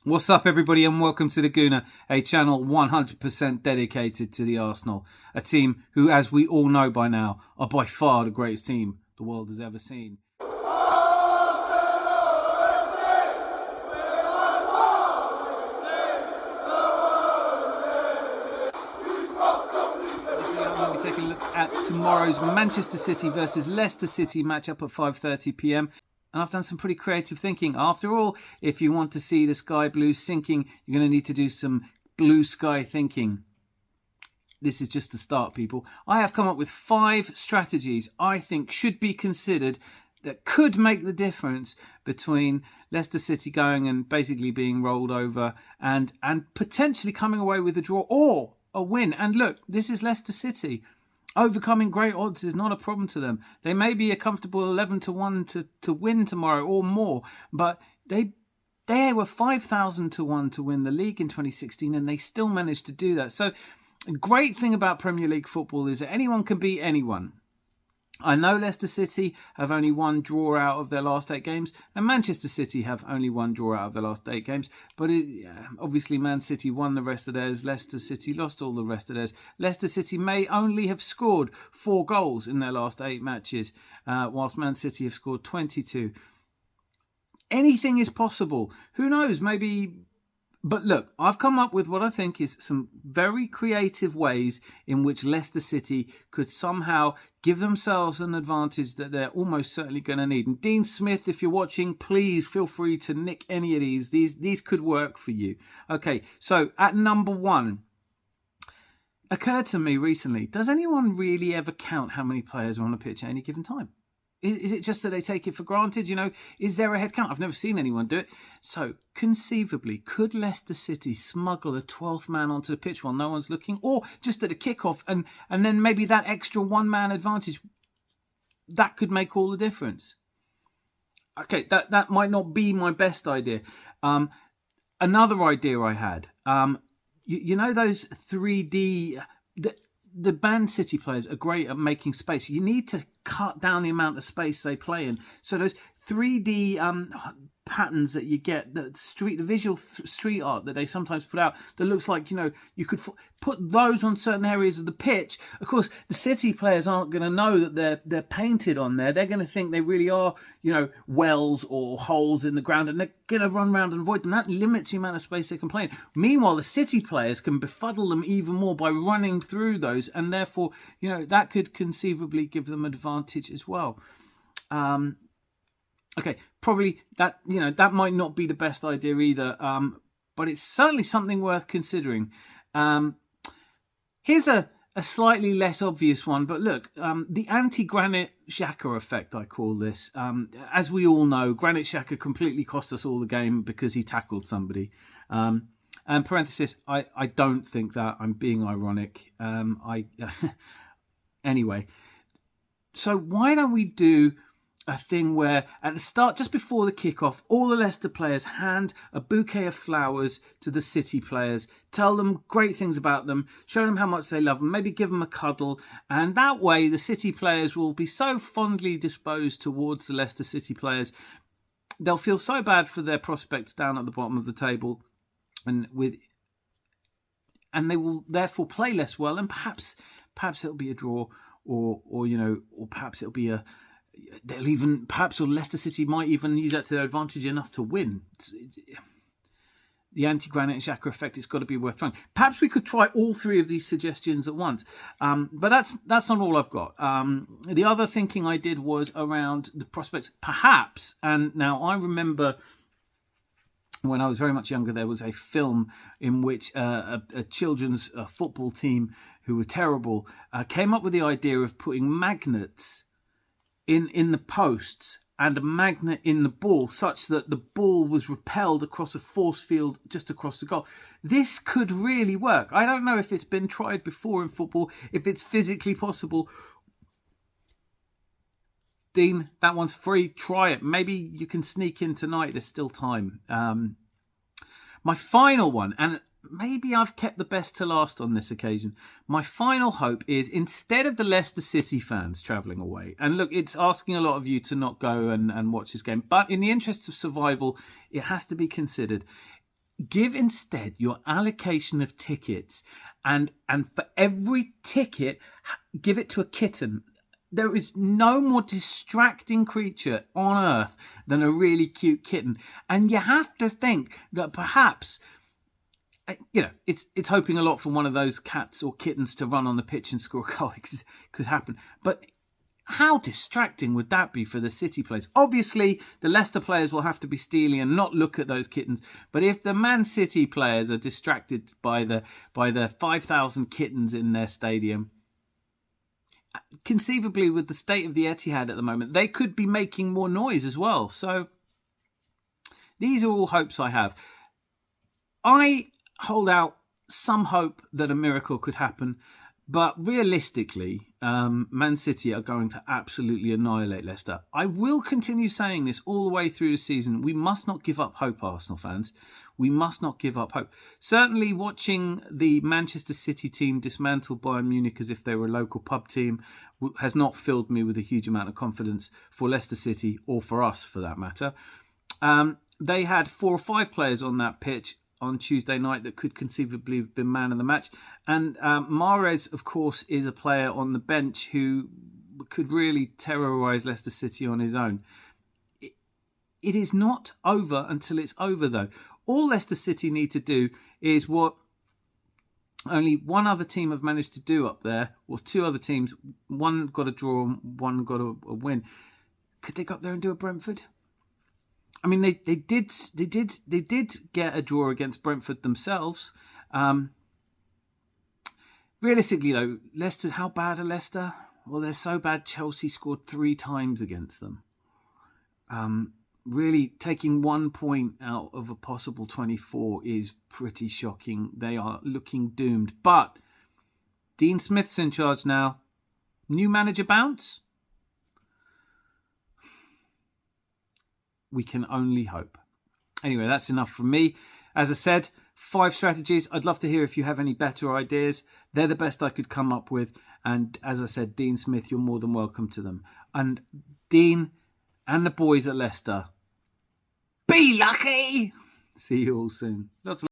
What's up, everybody, and welcome to the Gooner, a channel 100% dedicated to the Arsenal, a team who, as we all know by now, are by far the greatest team the world has ever seen. We'll be taking a look at tomorrow's Manchester City versus Leicester City matchup at 5:30 p.m. And I've done some pretty creative thinking. After all, if you want to see the sky blue sinking, you're going to need to do some blue sky thinking. This is just the start, people. I have come up with 5 strategies I think should be considered that could make the difference between Leicester City going and basically being rolled over and potentially coming away with a draw or a win. And look, this is Leicester City. Overcoming great odds is not a problem to them. They may be a comfortable 11-1 to win tomorrow or more, but they were 5,000-1 to win the league in 2016, and they still managed to do that. So, a great thing about Premier League football is that anyone can beat anyone. I know Leicester City have only one draw out of their last 8 games, and Manchester City have only one draw out of their last 8 games. But obviously, Man City won the rest of theirs. Leicester City lost all the rest of theirs. Leicester City may only have scored 4 goals in their last 8 matches, whilst Man City have scored 22. Anything is possible. Who knows? Maybe. But look, I've come up with what I think is some very creative ways in which Leicester City could somehow give themselves an advantage that they're almost certainly going to need. And Dean Smith, if you're watching, please feel free to nick any of these. These could work for you. Okay, so at number 1, occurred to me recently, does anyone really ever count how many players are on a pitch at any given time? Is it just that they take it for granted? You know, is there a head count? I've never seen anyone do it. So, conceivably, could Leicester City smuggle a 12th man onto the pitch while no one's looking? Or just at a kickoff and then maybe that extra one-man advantage, that could make all the difference. Okay, that might not be my best idea. Another idea I had, you know those 3D... The Man City players are great at making space. You need to cut down the amount of space they play in. So those 3D patterns that you get, the visual street art that they sometimes put out that looks like, you know, you could put those on certain areas of the pitch. Of course, the City players aren't going to know that they're painted on there. They're going to think they really are, you know, wells or holes in the ground, and they're going to run around and avoid them. That limits the amount of space they can play in. Meanwhile, the City players can befuddle them even more by running through those, and therefore, you know, that could conceivably give them advantage as well. Okay, probably that might not be the best idea either, but it's certainly something worth considering. Here's a slightly less obvious one, but look, the anti-Granit Xhaka effect, I call this. As we all know, Granit Xhaka completely cost us all the game because he tackled somebody. And parenthesis, I don't think that. I'm being ironic. Anyway, so why don't we do a thing where at the start, just before the kickoff, all the Leicester players hand a bouquet of flowers to the City players, tell them great things about them, show them how much they love them, maybe give them a cuddle, and that way the City players will be so fondly disposed towards the Leicester City players, they'll feel so bad for their prospects down at the bottom of the table, and they will therefore play less well, and perhaps it'll be a draw, or perhaps it'll be Leicester City might even use that to their advantage enough to win. The anti-Granit Xhaka effect, it's got to be worth trying. Perhaps we could try all 3 of these suggestions at once. But that's not all I've got. The other thinking I did was around the prospects, perhaps, and now I remember when I was very much younger, there was a film in which a children's football team who were terrible came up with the idea of putting magnets in the posts and a magnet in the ball such that the ball was repelled across a force field just across the goal. This could really work. I don't know if it's been tried before in football, if it's physically possible. Dean, that one's free. Try it. Maybe you can sneak in tonight. There's still time. My final one, and maybe I've kept the best to last on this occasion. My final hope is, instead of the Leicester City fans travelling away, and look, it's asking a lot of you to not go and watch this game, but in the interests of survival, it has to be considered. Give instead your allocation of tickets, and for every ticket, give it to a kitten. There is no more distracting creature on earth than a really cute kitten. And you have to think that perhaps, it's hoping a lot for one of those cats or kittens to run on the pitch and score a goal. Could happen. But how distracting would that be for the City players? Obviously, the Leicester players will have to be steely and not look at those kittens. But if the Man City players are distracted by the 5,000 kittens in their stadium, conceivably, with the state of the Etihad at the moment, they could be making more noise as well. So these are all hopes I have. I hold out some hope that a miracle could happen, but realistically, Man City are going to absolutely annihilate Leicester. I will continue saying this all the way through the season. We must not give up hope, Arsenal fans. We must not give up hope. Certainly watching the Manchester City team dismantle Bayern Munich as if they were a local pub team has not filled me with a huge amount of confidence for Leicester City, or for us for that matter. They had 4 or 5 players on that pitch on Tuesday night that could conceivably have been man of the match. And Mahrez, of course, is a player on the bench who could really terrorise Leicester City on his own. It is not over until it's over, though. All Leicester City need to do is what only one other team have managed to do up there, or 2 other teams. One got a draw and one got a win. Could they go up there and do a Brentford? I mean, they did get a draw against Brentford themselves. Realistically, though, Leicester, how bad are Leicester? Well, they're so bad. Chelsea scored 3 times against them. Really, taking 1 point out of a possible 24 is pretty shocking. They are looking doomed. But Dean Smith's in charge now. New manager bounce? We can only hope. Anyway, that's enough from me. As I said, 5 strategies. I'd love to hear if you have any better ideas. They're the best I could come up with. And as I said, Dean Smith, you're more than welcome to them. And Dean and the boys at Leicester, be lucky. See you all soon. Lots of